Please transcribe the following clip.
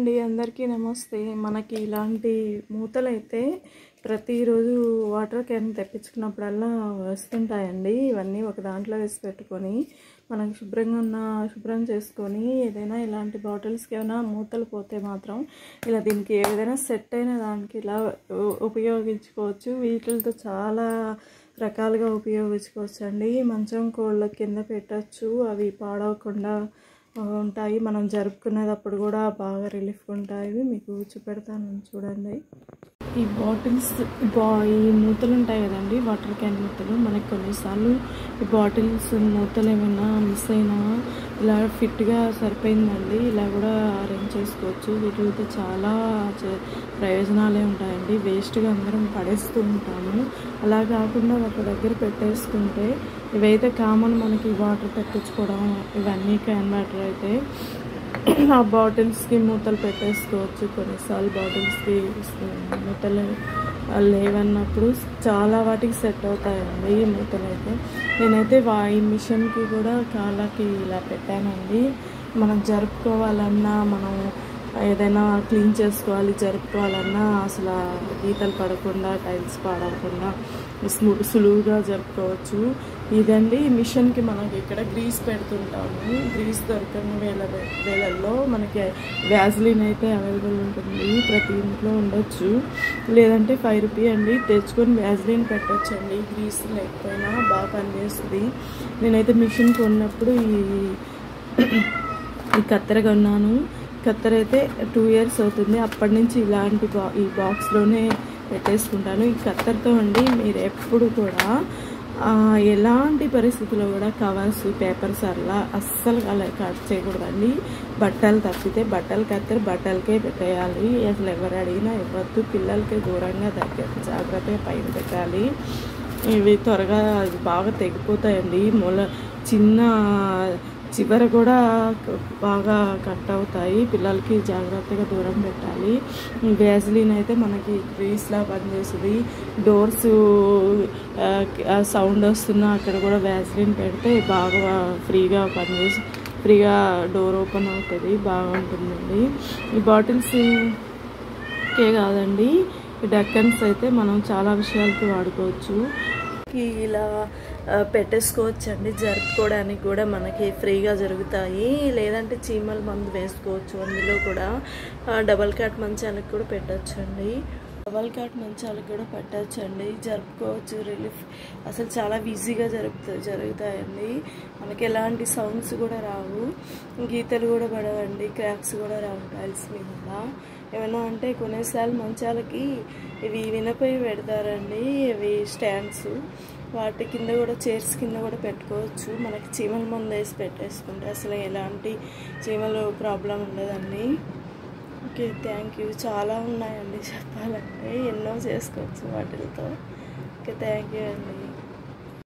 అండి అందరికీ నమస్తే. మనకి ఇలాంటి మూతలైతే ప్రతిరోజు వాటర్ క్యాన్ తెప్పించుకున్నప్పుడల్లా వస్తుంటాయండి. ఇవన్నీ ఒక దాంట్లో వేసి పెట్టుకొని మనం శుభ్రం చేసుకొని ఏదైనా ఇలాంటి బాటిల్స్కి ఏమైనా మూతలు పోతే మాత్రం ఇలా దీనికి ఏదైనా సెట్ అయిన దానికి ఇలా ఉపయోగించుకోవచ్చు. వీటితో చాలా రకాలుగా ఉపయోగించుకోవచ్చు అండి. మంచం కోళ్ళ కింద పెట్టచ్చు, అవి పాడవకుండా ఉంటాయి. మనం జరుపుకునేటప్పుడు కూడా బాగా రిలీఫ్గా ఉంటాయి. మీకు చూపెడతాను చూడండి. ఈ బాటిల్స్ ఈ మూతలు ఉంటాయి కదండి, వాటర్ క్యాన్ మూతలు. మనకి కొన్నిసార్లు ఈ బాటిల్స్ మూతలు ఏమైనా మిస్ అయినా ఇలా ఫిట్గా సరిపోయిందండి, ఇలా కూడా అరేంజ్ చేసుకోవచ్చు. వీటితో చాలా ప్రయోజనాలే ఉంటాయండి. వేస్ట్గా అందరం పడేస్తూ ఉంటాము. అలా కాకుండా ఒక దగ్గర పెట్టేసుకుంటే ఇవైతే కామన్, మనకి వాటర్ తెప్పించుకోవడం ఇవన్నీ క్యాన్ వాటర్ అయితే ఆ బాటిల్స్కి మూతలు పెట్టేసుకోవచ్చు. కొన్నిసార్లు బాటిల్స్కి మూతలు లేవన్నప్పుడు చాలా వాటికి సెట్ అవుతాయండి ఈ మూతలు అయితే. నేనైతే ఈ మిషన్కి కూడా కాళ్ళకి ఇలా పెట్టానండి. మనం జరుపుకోవాలన్నా, మనం ఏదైనా క్లీన్ జరుపుకోవాలన్నా అసలు గీతలు పడకుండా, టైల్స్ పాడవకుండా సులువుగా జరుపుకోవచ్చు. ఇదండి మిషన్కి మనకి ఇక్కడ గ్రీస్ పెడుతుంటాము. గ్రీస్ దొరకని వేళల్లో మనకి వ్యాజ్లిన్ అయితే అవైలబుల్ ఉంటుంది, ప్రతి ఇంట్లో ఉండొచ్చు. లేదంటే 5 రూపీ అండి, తెచ్చుకొని వ్యాజ్లిన్ పెట్టచ్చండి. గ్రీస్ లేకపోయినా బాగా పనిచేస్తుంది. నేనైతే మిషన్ కొన్నప్పుడు ఈ కత్తెర కొన్నాను. కత్తెర అయితే 2 ఇయర్స్ అవుతుంది. అప్పటి నుంచి ఇలాంటి ఈ బాక్స్లోనే పెట్టేసుకుంటాను. ఈ కత్తెరతో అండి మీరు ఎప్పుడు కూడా ఎలాంటి పరిస్థితుల్లో కూడా కవర్స్, పేపర్స్ అలా అస్సలు కట్ చేయకూడదండి. బట్టలు తప్పితే బట్టలకే పెట్టేయాలి. అసలు ఎవరు అడిగినా ఇవ్వద్దు. పిల్లలకి దూరంగా జాగ్రత్తగా పైన పెట్టాలి. ఇవి త్వరగా బాగా తెగిపోతాయండి. చిన్న చివర కూడా బాగా కట్ అవుతాయి. పిల్లలకి జాగ్రత్తగా దూరం పెట్టాలి. వ్యాజ్లిన్ అయితే మనకి గ్రీస్లా పనిచేస్తుంది. డోర్స్ సౌండ్ వస్తున్నా అక్కడ కూడా వ్యాజ్లిన్ పెడితే బాగా ఫ్రీగా డోర్ ఓపెన్ అవుతుంది, బాగుంటుందండి. ఈ బాటిల్స్కే కాదండి, ఈ డక్కన్స్ అయితే మనం చాలా విషయాలకి వాడుకోవచ్చు. ఇలా పెట్టేసుకోవచ్చు అండి. జరుపుకోవడానికి కూడా మనకి ఫ్రీగా జరుగుతాయి. లేదంటే చీమల మందు వేసుకోవచ్చు. అందులో కూడా డబల్ కాట్ మంచాలకు కూడా పెట్టచ్చండి. జరుపుకోవచ్చు. రిలీఫ్ అసలు చాలా ఈజీగా జరుగుతాయండి. మనకి ఎలాంటి సౌండ్స్ కూడా రావు, గీతలు కూడా పడవండి, క్రాక్స్ కూడా రావు టైల్స్ మీద. ఏమైనా అంటే కొన్నిసార్లు మంచాలకి ఇవి వినపోయి పెడతారండి, ఇవి స్టాండ్స్. వాటి కింద కూడా, చైర్స్ కింద కూడా పెట్టుకోవచ్చు. మనకి చీమల మందు వేసి పెట్టేసుకుంటే అసలు ఎలాంటి చీమలు ప్రాబ్లం ఉండదండి. Okay, thank you. చాలా ఉన్నాయండి చెప్పాలంటే, ఎన్నో చేసుకోవచ్చు వాటితో. ఓకే, థ్యాంక్ యూ అండి.